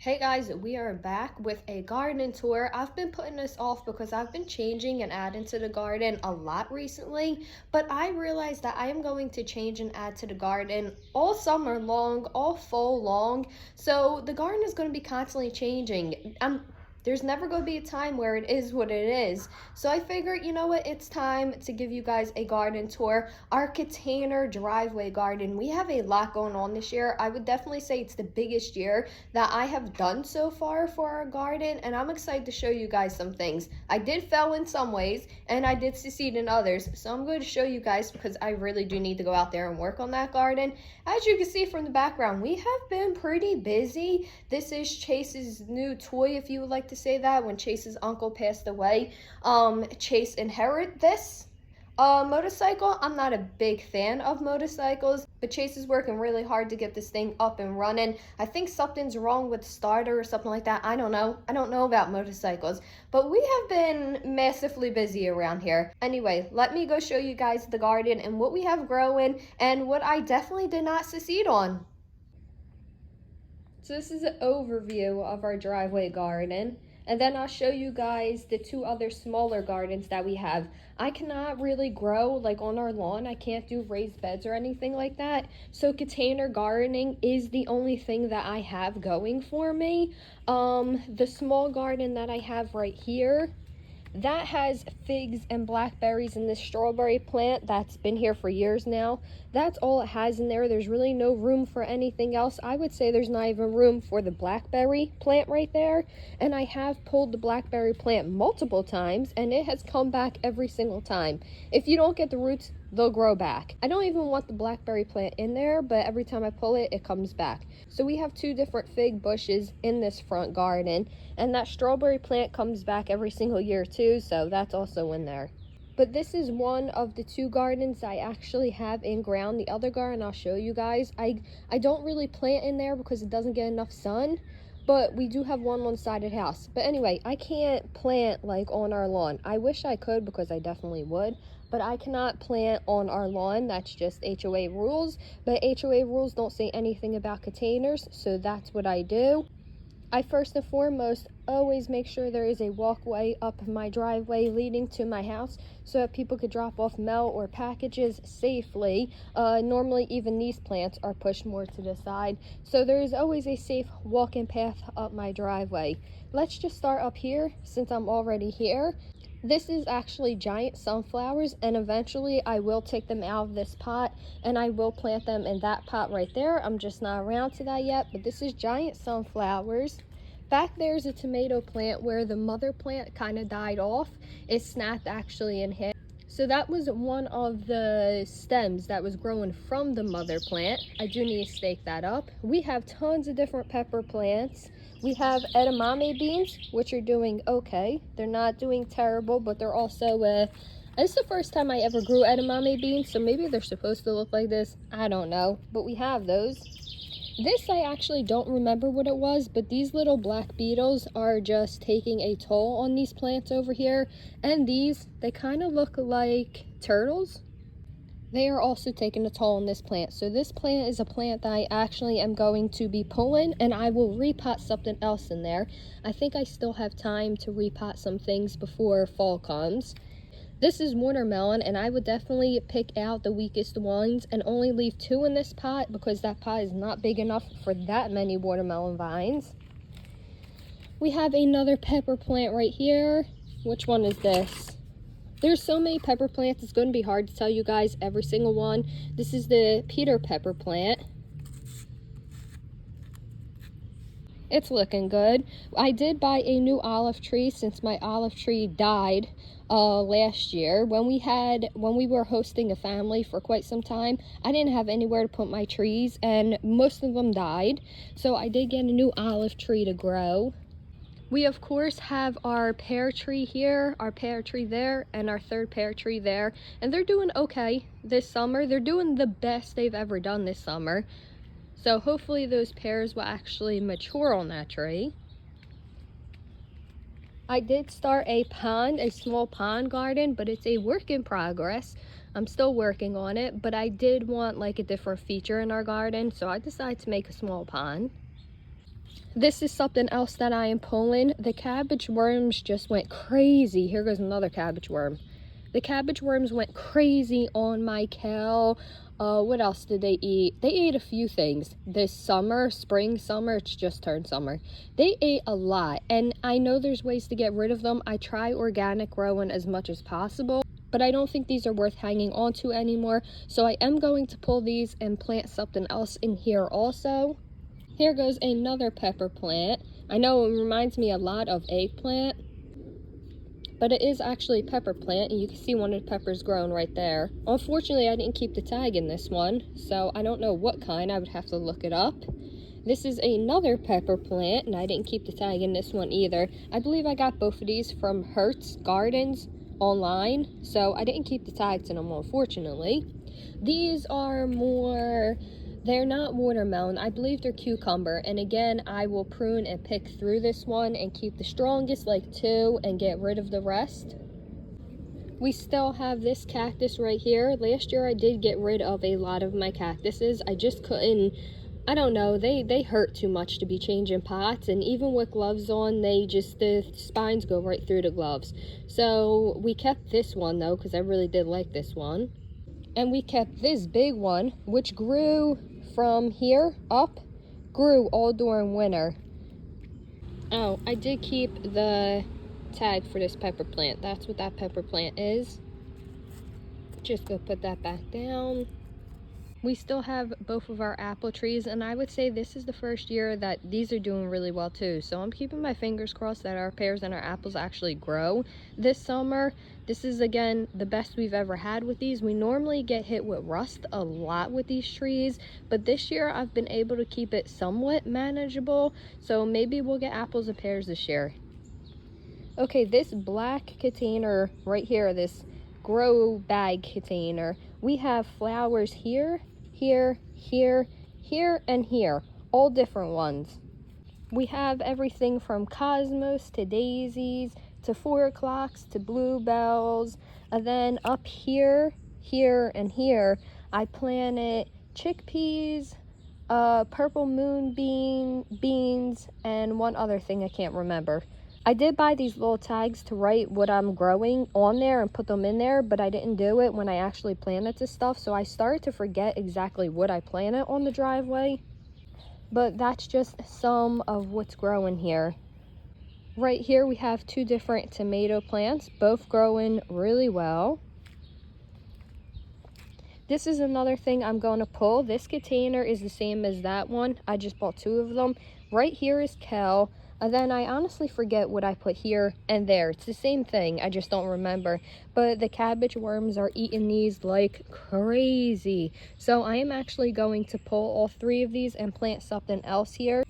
Hey guys, we are back with a garden tour. I've been putting this off because I've been changing and adding to the garden a lot recently, but I realized that I am going to change and add to the garden all summer long, all fall long. So the garden is going to be constantly changing. There's never going to be a time where it is what it is. So I figured, you know what, it's time to give you guys a garden tour. Our container driveway garden, we have a lot going on this year. I would definitely say it's the biggest year that I have done so far for our garden, and I'm excited to show you guys some things. I did fail in some ways, and I did succeed in others, so I'm going to show you guys because I really do need to go out there and work on that garden. As you can see from the background, we have been pretty busy. This is Chase's new toy, if you would like to say that. When Chase's uncle passed away, Chase inherited this motorcycle. I'm not a big fan of motorcycles, but Chase is working really hard to get this thing up and running. I think something's wrong with the starter or something like that. I don't know. I don't know about motorcycles, but we have been massively busy around here. Anyway, let me go show you guys the garden and what we have growing and what I definitely did not succeed on. So this is an overview of our driveway garden. And then I'll show you guys the two other smaller gardens that we have. I cannot really grow like on our lawn. I can't do raised beds or anything like that. So container gardening is the only thing that I have going for me. The small garden that I have right here, that has figs and blackberries in this strawberry plant that's been here for years now. That's all it has in there. There's really no room for anything else. I would say there's not even room for the blackberry plant right there. And I have pulled the blackberry plant multiple times and it has come back every single time. If you don't get the roots, they'll grow back. I don't even want the blackberry plant in there, but every time I pull it, it comes back. So we have two different fig bushes in this front garden, and that strawberry plant comes back every single year too, so that's also in there. But this is one of the two gardens I actually have in ground. The other garden I'll show you guys. I don't really plant in there because it doesn't get enough sun, but we do have one on the side of the house. But anyway, I can't plant like on our lawn. I wish I could because I definitely would, but I cannot plant on our lawn. That's just HOA rules, but HOA rules don't say anything about containers, so that's what I do. I first and foremost always make sure there is a walkway up my driveway leading to my house so that people could drop off mail or packages safely. Normally even these plants are pushed more to the side, so there is always a safe walking path up my driveway. Let's just start up here since I'm already here. This is actually giant sunflowers, and eventually I will take them out of this pot and I will plant them in that pot right there. I'm just not around to that yet, but this is giant sunflowers. Back there's a tomato plant where the mother plant kind of died off. It snapped actually in half. So that was one of the stems that was growing from the mother plant. I do need to stake that up. We have tons of different pepper plants. We have edamame beans, which are doing okay. They're not doing terrible, but they're also, it's the first time I ever grew edamame beans, so maybe they're supposed to look like this. I don't know, but we have those. This I actually don't remember what it was, but these little black beetles are just taking a toll on these plants over here. And these, they kind of look like turtles. They are also taking a toll on this plant. So this plant is a plant that I actually am going to be pulling, and I will repot something else in there. I think I still have time to repot some things before fall comes. This is watermelon, and I would definitely pick out the weakest ones and only leave two in this pot because that pot is not big enough for that many watermelon vines. We have another pepper plant right here. Which one is this? There's so many pepper plants, it's going to be hard to tell you guys every single one. This is the Peter pepper plant. It's looking good. I did buy a new olive tree since my olive tree died last year. When we were hosting a family for quite some time, I didn't have anywhere to put my trees and most of them died. So I did get a new olive tree to grow. We of course have our pear tree here, our pear tree there, and our third pear tree there. And they're doing okay this summer. They're doing the best they've ever done this summer. So hopefully those pears will actually mature on that tree. I did start a pond, a small pond garden, but it's a work in progress. I'm still working on it, but I did want like a different feature in our garden, so I decided to make a small pond. This is something else that I am pulling. The cabbage worms just went crazy. Here goes another cabbage worm. The cabbage worms went crazy on my kale. What else did they eat? They ate a few things this summer, spring, summer. It's just turned summer. They ate a lot, and I know there's ways to get rid of them. I try organic growing as much as possible, but I don't think these are worth hanging on to anymore. So I am going to pull these and plant something else in here also. Here goes another pepper plant. I know it reminds me a lot of eggplant, but it is actually pepper plant, and you can see one of the peppers growing right there. Unfortunately, I didn't keep the tag in this one, so I don't know what kind. I would have to look it up. This is another pepper plant, and I didn't keep the tag in this one either. I believe I got both of these from Hertz Gardens online, so I didn't keep the tags in them, unfortunately. These are more... They're not watermelon. I believe they're cucumber. And again, I will prune and pick through this one and keep the strongest, like 2, and get rid of the rest. We still have this cactus right here. Last year I did get rid of a lot of my cactuses. I just couldn't, I don't know, they hurt too much to be changing pots. And even with gloves on, the spines go right through the gloves. So we kept this one though, because I really did like this one. And we kept this big one, which grew from here up, grew all during winter. Oh, I did keep the tag for this pepper plant. That's what that pepper plant is. Just go put that back down. We still have both of our apple trees, and I would say this is the first year that these are doing really well too. So I'm keeping my fingers crossed that our pears and our apples actually grow this summer. This is, again, the best we've ever had with these. We normally get hit with rust a lot with these trees, but this year I've been able to keep it somewhat manageable. So maybe we'll get apples and pears this year. Okay, this black container right here, this grow bag container, we have flowers here, here, here, here, and here, all different ones. We have everything from cosmos to daisies to 4 o'clocks to bluebells, and then up here, here, and here, I planted chickpeas, purple moonbeam beans, and one other thing I can't remember. I did buy these little tags to write what I'm growing on there and put them in there, but I didn't do it when I actually planted this stuff, so I started to forget exactly what I planted on the driveway. But that's just some of what's growing here. Right here we have 2 different tomato plants, both growing really well. This is another thing I'm going to pull. This container is the same as that one. I just bought 2 of them. Right here is kale. And then I honestly forget what I put here and there. It's the same thing, I just don't remember. But the cabbage worms are eating these like crazy. So I am actually going to pull all 3 of these and plant something else here.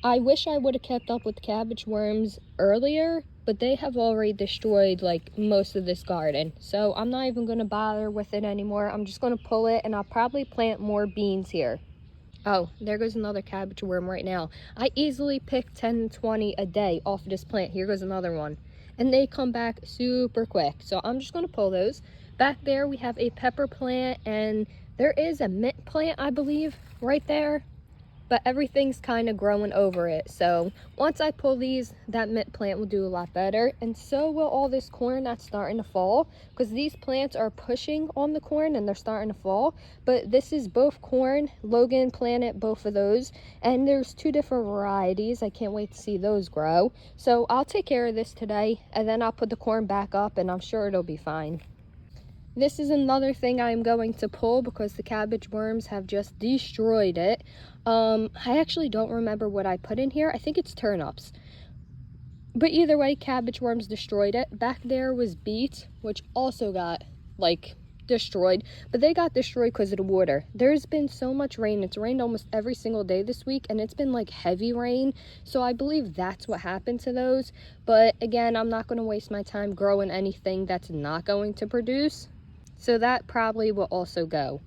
I wish I would have kept up with cabbage worms earlier, but they have already destroyed like most of this garden. So I'm not even going to bother with it anymore. I'm just going to pull it, and I'll probably plant more beans here. Oh, there goes another cabbage worm right now. I easily pick 10 to 20 a day off of this plant. Here goes another one. And they come back super quick. So I'm just going to pull those. Back there we have a pepper plant, and there is a mint plant, I believe, right there. But everything's kind of growing over it. So once I pull these, that mint plant will do a lot better. And so will all this corn that's starting to fall, because these plants are pushing on the corn and they're starting to fall. But this is both corn. Logan planted both of those. And there's 2 different varieties. I can't wait to see those grow. So I'll take care of this today, and then I'll put the corn back up, and I'm sure it'll be fine. This is another thing I'm going to pull because the cabbage worms have just destroyed it. I actually don't remember what I put in here. I think it's turnips. But either way, cabbage worms destroyed it. Back there was beets, which also got, like, destroyed. But they got destroyed because of the water. There's been so much rain. It's rained almost every single day this week, and it's been, like, heavy rain. So I believe that's what happened to those. But, again, I'm not going to waste my time growing anything that's not going to produce. So that probably will also go.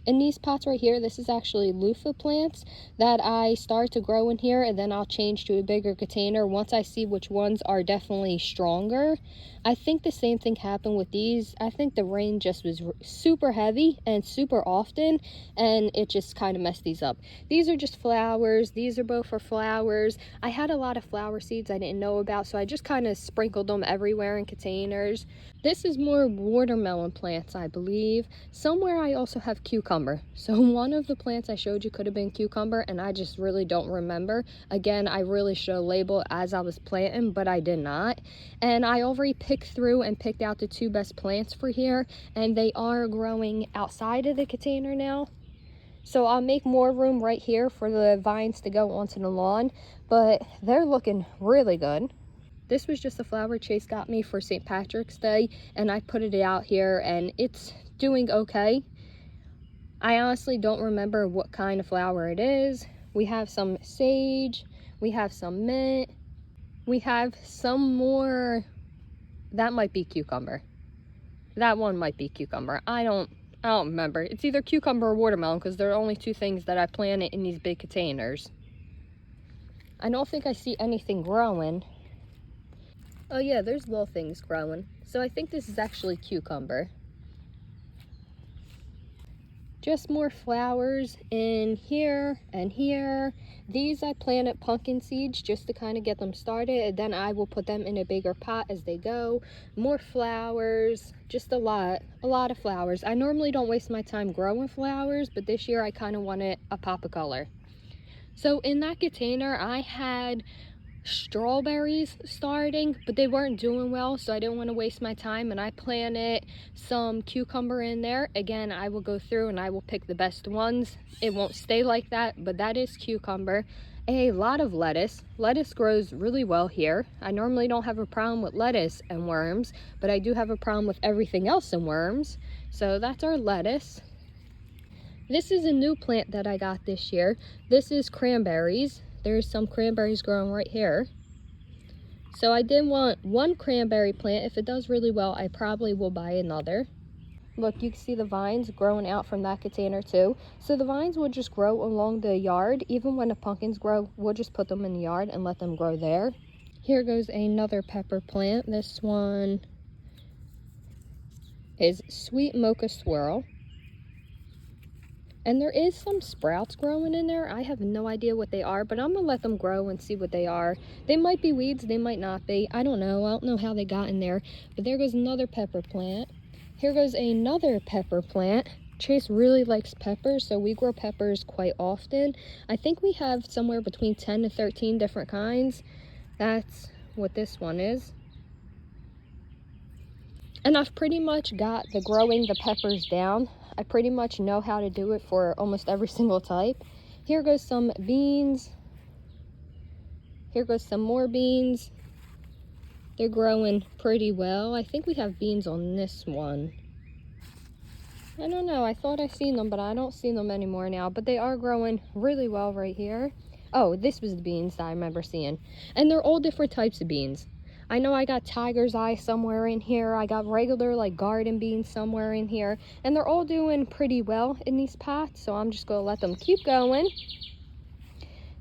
In these pots right here, this is actually loofah plants that I start to grow in here, and then I'll change to a bigger container once I see which ones are definitely stronger. I think the same thing happened with these. I think the rain just was super heavy and super often, and it just kind of messed these up. These are just flowers. These are both for flowers. I had a lot of flower seeds I didn't know about, so I just kind of sprinkled them everywhere in containers. This is more watermelon plants, I believe. Somewhere I also have cucumber. So one of the plants I showed you could have been cucumber, and I just really don't remember. Again, I really should have labeled as I was planting, but I did not. And I already picked through and picked out the 2 best plants for here, and they are growing outside of the container now. So I'll make more room right here for the vines to go onto the lawn, but they're looking really good. This was just a flower Chase got me for St. Patrick's Day, and I put it out here, and it's doing okay. I honestly don't remember what kind of flower it is. We have some sage, we have some mint, we have some more, that might be cucumber. That one might be cucumber. I don't remember. It's either cucumber or watermelon, because there are only 2 things that I planted in these big containers. I don't think I see anything growing. Oh yeah, there's little things growing. So I think this is actually cucumber. Just more flowers in here and here. These I planted pumpkin seeds just to kind of get them started, and then I will put them in a bigger pot as they go. More flowers, just a lot of flowers. I normally don't waste my time growing flowers, but this year I kind of wanted a pop of color. So in that container I had strawberries starting, but they weren't doing well, so I didn't want to waste my time, and I planted some cucumber in there. Again, I will go through and I will pick the best ones. It won't stay like that, but that is cucumber. A lot of lettuce. Lettuce grows really well here. I normally don't have a problem with lettuce and worms, but I do have a problem with everything else and worms. So that's our lettuce. This is a new plant that I got this year. This is cranberries. There's some cranberries growing right here. So I did want 1 cranberry plant. If it does really well, I probably will buy another. Look, you can see the vines growing out from that container too. So the vines will just grow along the yard. Even when the pumpkins grow, we'll just put them in the yard and let them grow there. Here goes another pepper plant. This one is sweet mocha swirl. And there is some sprouts growing in there. I have no idea what they are, but I'm gonna let them grow and see what they are. They might be weeds, they might not be. I don't know. I don't know how they got in there. But there goes another pepper plant. Here goes another pepper plant. Chase really likes peppers, so we grow peppers quite often. I think we have somewhere between 10 to 13 different kinds. That's what this one is. And I've pretty much got the growing the peppers down. I pretty much know how to do it for almost every single type. Here goes some beans. Here goes some more beans. They're growing pretty well. I think we have beans on this one. I don't know. I thought I seen them, but I don't see them anymore now. But they are growing really well right here. Oh, this was the beans that I remember seeing. And they're all different types of beans. I know I got tiger's eye somewhere in here. I got regular like garden beans somewhere in here. And they're all doing pretty well in these pots. So I'm just going to let them keep going.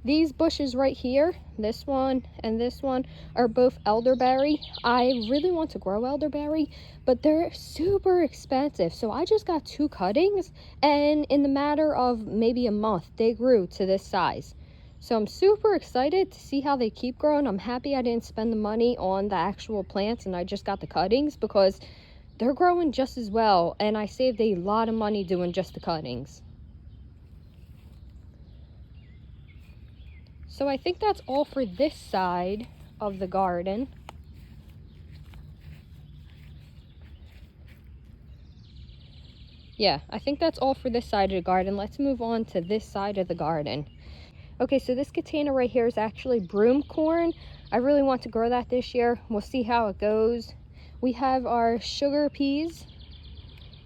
These bushes right here, this one and this one, are both elderberry. I really want to grow elderberry, but they're super expensive. So I just got 2 cuttings, and in the matter of maybe a month, they grew to this size. So I'm super excited to see how they keep growing. I'm happy I didn't spend the money on the actual plants and I just got the cuttings, because they're growing just as well, and I saved a lot of money doing just the cuttings. So I think that's all for this side of the garden. Yeah, I think that's all for this side of the garden. Let's move on to this side of the garden. Okay, so this container right here is actually broom corn. I really want to grow that this year. We'll see how it goes. We have our sugar peas.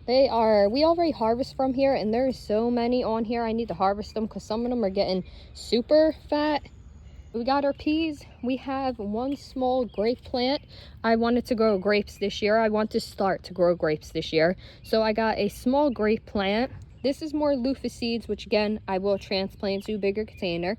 We already harvest from here, and there's so many on here. I need to harvest them because some of them are getting super fat. We got our peas. We have 1 small grape plant. I wanted to grow grapes this year. I want to start to grow grapes this year. So I got a small grape plant. This is more loofah seeds, which again, I will transplant to a bigger container.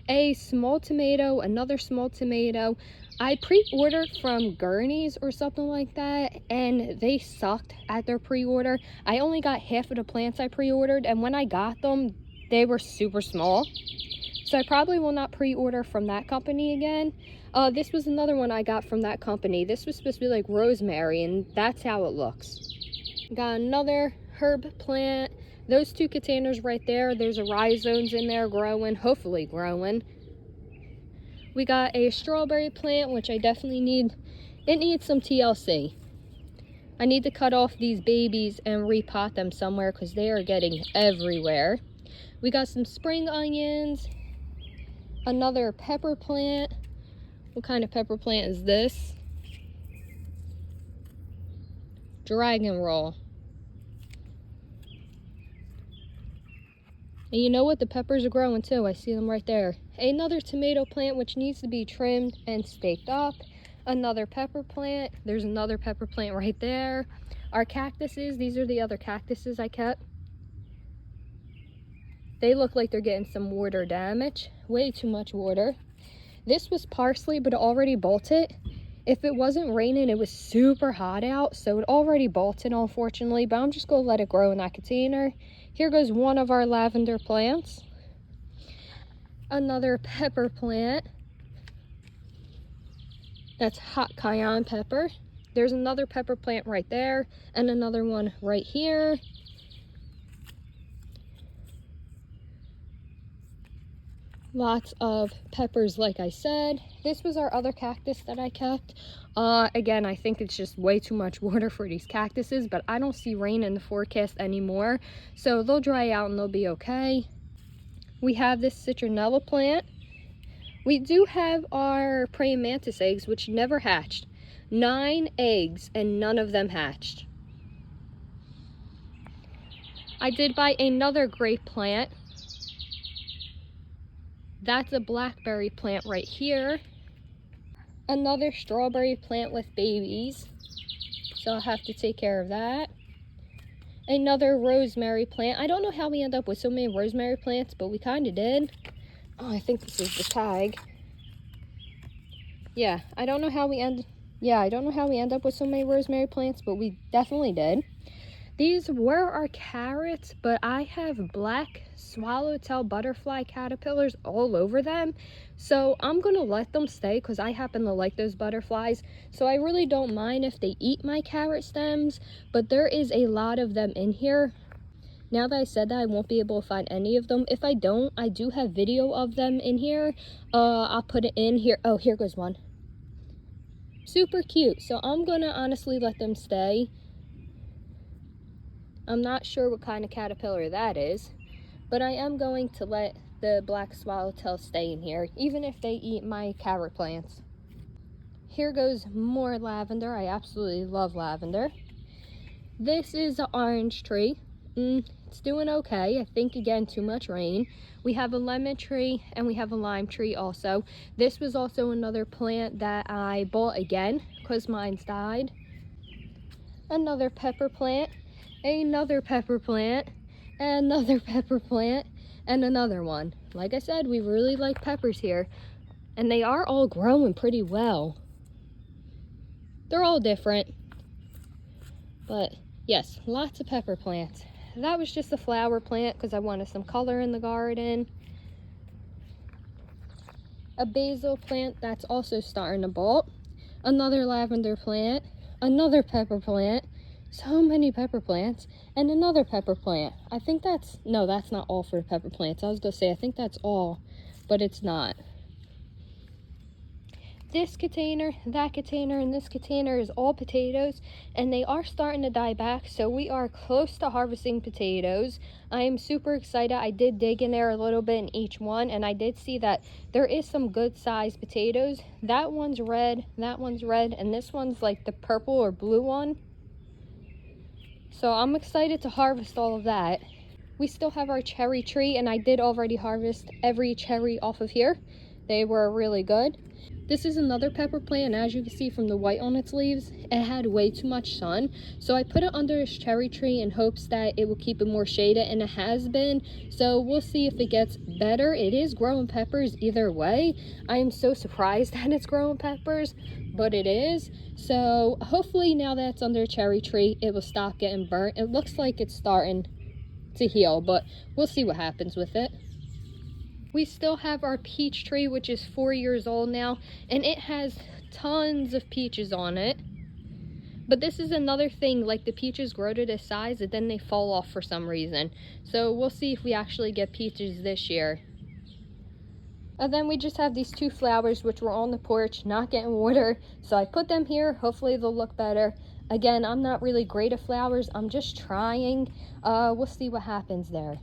A small tomato, another small tomato. I pre-ordered from Gurney's or something like that, and they sucked at their pre-order. I only got half of the plants I pre-ordered, and when I got them, they were super small. So I probably will not pre-order from that company again. This was another one I got from that company. This was supposed to be like rosemary, and that's how it looks. Got another herb plant. Those 2 containers right there, there's a rhizomes in there growing, hopefully growing. We got a strawberry plant, which I definitely need. It needs some TLC. I need to cut off these babies and repot them somewhere because they are getting everywhere. We got some spring onions. Another pepper plant. What kind of pepper plant is this? Dragon roll. And you know what? The peppers are growing too. I see them right there. Another tomato plant which needs to be trimmed and staked up. Another pepper plant. There's another pepper plant right there. Our cactuses, these are the other cactuses I kept. They look like they're getting some water damage. Way too much water. This was parsley, but it already bolted. If it wasn't raining, it was super hot out, so it already bolted, unfortunately, but I'm just going to let it grow in that container. Here goes one of our lavender plants. Another pepper plant. That's hot cayenne pepper. There's another pepper plant right there, and another one right here. Lots of peppers, like I said. This was our other cactus that I kept. Again, I think it's just way too much water for these cactuses, but I don't see rain in the forecast anymore, so they'll dry out and they'll be okay. We have this citronella plant. We do have our praying mantis eggs, which never hatched. 9 eggs, and none of them hatched. I did buy another grape plant. That's a blackberry plant right here. Another strawberry plant with babies, so I'll have to take care of that. Another rosemary plant. I don't know how we end up with so many rosemary plants, but we kind of did. Oh, I think this is the tag. Yeah, I don't know how we end up with so many rosemary plants, but we definitely did. These were our carrots, but I have black swallowtail butterfly caterpillars all over them. So I'm going to let them stay because I happen to like those butterflies. So I really don't mind if they eat my carrot stems, but there is a lot of them in here. Now that I said that, I won't be able to find any of them. If I don't, I do have video of them in here. I'll put it in here. Oh, here goes one. Super cute. So I'm going to honestly let them stay. I'm not sure what kind of caterpillar that is, but I am going to let the black swallowtail stay in here, even if they eat my carrot plants. Here goes more lavender. I absolutely love lavender. This is an orange tree. It's doing okay. I think, again, too much rain. We have a lemon tree and we have a lime tree also. This was also another plant that I bought again because mine's died. Another pepper plant. Another pepper plant, another pepper plant, and another one. Like I said, we really like peppers here, and they are all growing pretty well. They're all different, but yes, lots of pepper plants. That was just a flower plant because I wanted some color in the garden. A basil plant that's also starting to bolt. Another lavender plant, another pepper plant. So many pepper plants, and another pepper plant. I think that's not all for pepper plants. I was gonna say I think that's all, but it's not. This container, that container, and this container is all potatoes, and they are starting to die back, so we are close to harvesting potatoes. I am super excited. I did dig in there a little bit in each one, and I did see that there is some good sized potatoes. That one's red, and this one's like the purple or blue one. So I'm excited to harvest all of that. We still have our cherry tree, and I did already harvest every cherry off of here. They were really good. This is another pepper plant, and as you can see from the white on its leaves, it had way too much sun. So I put it under this cherry tree in hopes that it will keep it more shaded, and it has been. So we'll see if it gets better. It is growing peppers either way. I am so surprised that it's growing peppers, but it is. So hopefully now that it's under a cherry tree, it will stop getting burnt. It looks like it's starting to heal, but we'll see what happens with it. We still have our peach tree, which is 4 years old now, and it has tons of peaches on it. But this is another thing, like the peaches grow to this size and then they fall off for some reason. So we'll see if we actually get peaches this year. And then we just have these 2 flowers which were on the porch, not getting water. So I put them here, hopefully they'll look better. Again, I'm not really great at flowers, I'm just trying. We'll see what happens there.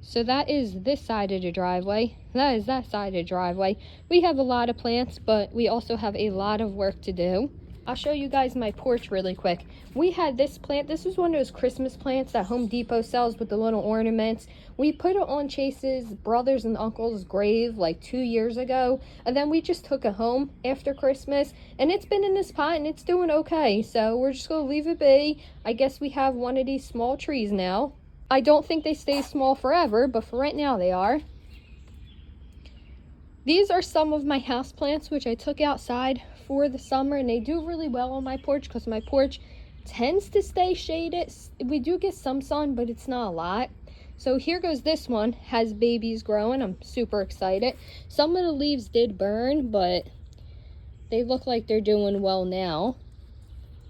So that is this side of the driveway. That is that side of the driveway. We have a lot of plants, but we also have a lot of work to do. I'll show you guys my porch really quick. We had this plant. This was one of those Christmas plants that Home Depot sells with the little ornaments. We put it on Chase's brother's and uncle's grave like 2 years ago. And then we just took it home after Christmas. And it's been in this pot and it's doing okay. So we're just going to leave it be. I guess we have one of these small trees now. I don't think they stay small forever, but for right now they are. These are some of my houseplants which I took outside for the summer, and they do really well on my porch because my porch tends to stay shaded. We do get some sun, but it's not a lot. So here goes this one, has babies growing. I'm super excited. Some of the leaves did burn, but they look like they're doing well now.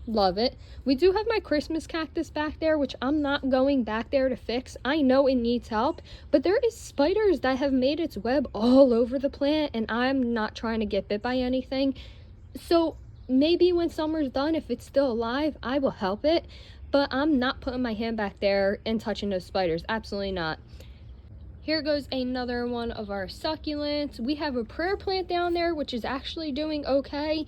Love it. We do have my Christmas cactus back there, which I'm not going back there to fix. I know it needs help, but there is spiders that have made its web all over the plant, and I'm not trying to get bit by anything. So maybe when summer's done, if it's still alive, I will help it, but I'm not putting my hand back there and touching those spiders. Absolutely not. Here goes another one of our succulents. We have a prayer plant down there, which is actually doing okay.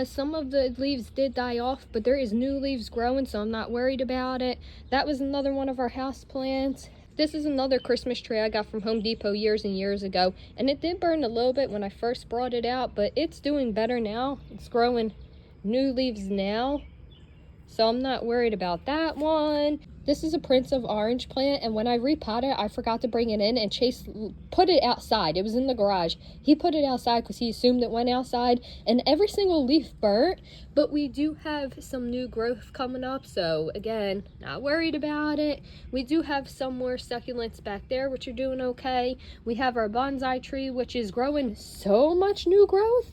Some of the leaves did die off, but there is new leaves growing, so I'm not worried about it. That was another one of our house plants. This is another Christmas tree I got from Home Depot years and years ago, and it did burn a little bit when I first brought it out, but it's doing better now. It's growing new leaves now, so I'm not worried about that one. This is a Prince of Orange plant, and when I repotted it, I forgot to bring it in, and Chase put it outside. It was in the garage. He put it outside because he assumed it went outside, and every single leaf burnt, but we do have some new growth coming up, so again, not worried about it. We do have some more succulents back there, which are doing okay. We have our bonsai tree, which is growing so much new growth.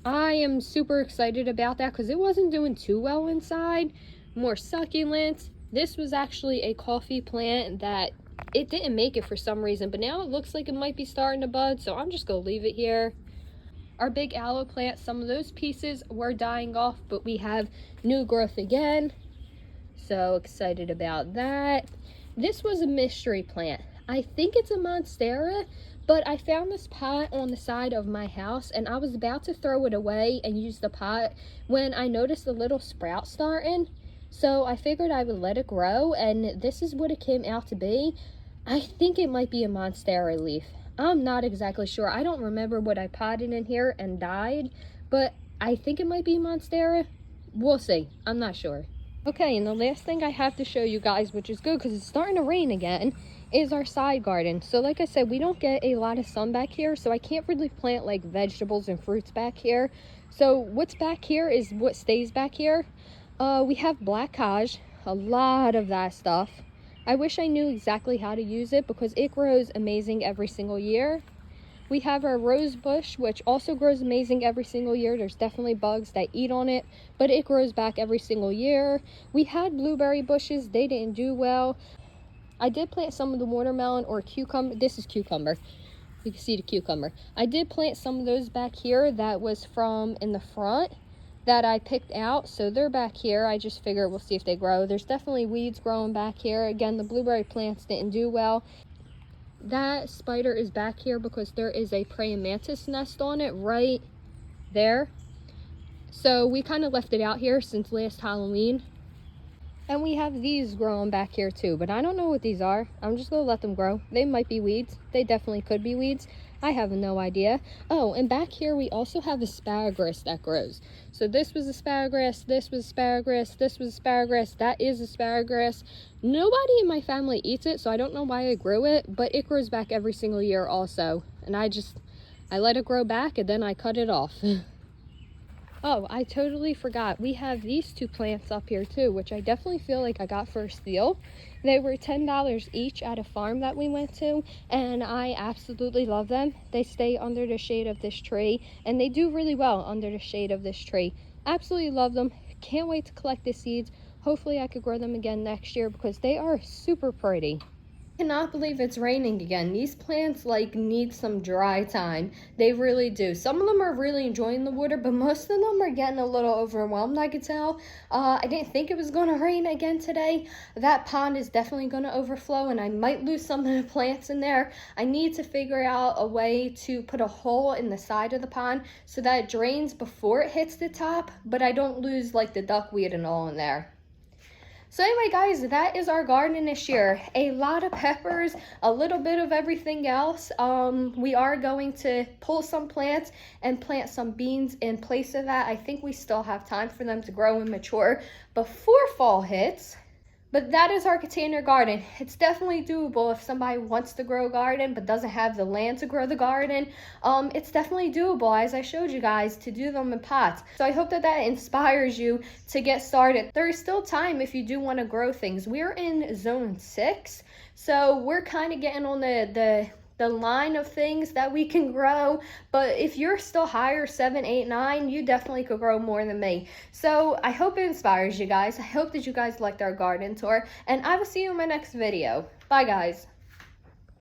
I am super excited about that because it wasn't doing too well inside. More succulents. This was actually a coffee plant that it didn't make it for some reason, but now it looks like it might be starting to bud, so I'm just gonna leave it here. Our big aloe plant, some of those pieces were dying off, but we have new growth again, so excited about that. This was a mystery plant. I think it's a monstera, but I found this pot on the side of my house, and I was about to throw it away and use the pot when I noticed a little sprout starting. So I figured I would let it grow, and this is what it came out to be. I think it might be a monstera leaf. I'm not exactly sure. I don't remember what I potted in here and died, but I think it might be monstera. We'll see. I'm not sure. Okay, and the last thing I have to show you guys, which is good because it's starting to rain again, is our side garden. So like I said, we don't get a lot of sun back here, so I can't really plant like vegetables and fruits back here. So what's back here is what stays back here. We have black caj, a lot of that stuff. I wish I knew exactly how to use it because it grows amazing every single year. We have our rose bush, which also grows amazing every single year. There's definitely bugs that eat on it, but it grows back every single year. We had blueberry bushes. They didn't do well. I did plant some of the watermelon or cucumber. This is cucumber. You can see the cucumber. I did plant some of those back here that was from in the front that I picked out, so they're back here. I just figure we'll see if they grow. There's definitely weeds growing back here. Again, the blueberry plants didn't do well. That spider is back here because there is a praying mantis nest on it right there. So we kind of left it out here since last Halloween. And we have these growing back here too, but I don't know what these are. I'm just gonna let them grow. They might be weeds. They definitely could be weeds. I have no idea. Oh, and back here we also have asparagus that grows. So this was asparagus, this was asparagus, this was asparagus, that is asparagus. Nobody in my family eats it, so I don't know why I grew it, but it grows back every single year also. And I let it grow back and then I cut it off. Oh, I totally forgot. We have these two plants up here too, which I definitely feel like I got for a steal. They were $10 each at a farm that we went to, and I absolutely love them. They stay under the shade of this tree, and they do really well under the shade of this tree. Absolutely love them. Can't wait to collect the seeds. Hopefully I could grow them again next year because they are super pretty. Cannot believe it's raining again. These plants like need some dry time. They really do. Some of them are really enjoying the water, but most of them are getting a little overwhelmed, I could tell. I didn't think it was going to rain again today. That pond is definitely going to overflow, and I might lose some of the plants in there. I need to figure out a way to put a hole in the side of the pond so that it drains before it hits the top, but I don't lose like the duckweed and all in there. So anyway, guys, that is our garden this year. A lot of peppers, a little bit of everything else. We are going to pull some plants and plant some beans in place of that. I think we still have time for them to grow and mature before fall hits. But that is our container garden. It's definitely doable if somebody wants to grow a garden but doesn't have the land to grow the garden. It's definitely doable, as I showed you guys, to do them in pots. So I hope that that inspires you to get started. There is still time if you do want to grow things. We're in zone 6, so we're kind of getting on the line of things that we can grow, but if you're still higher, 7, 8, 9, you definitely could grow more than me. So I hope it inspires you guys. I hope that you guys liked our garden tour, and I will see you in my next video. Bye, guys.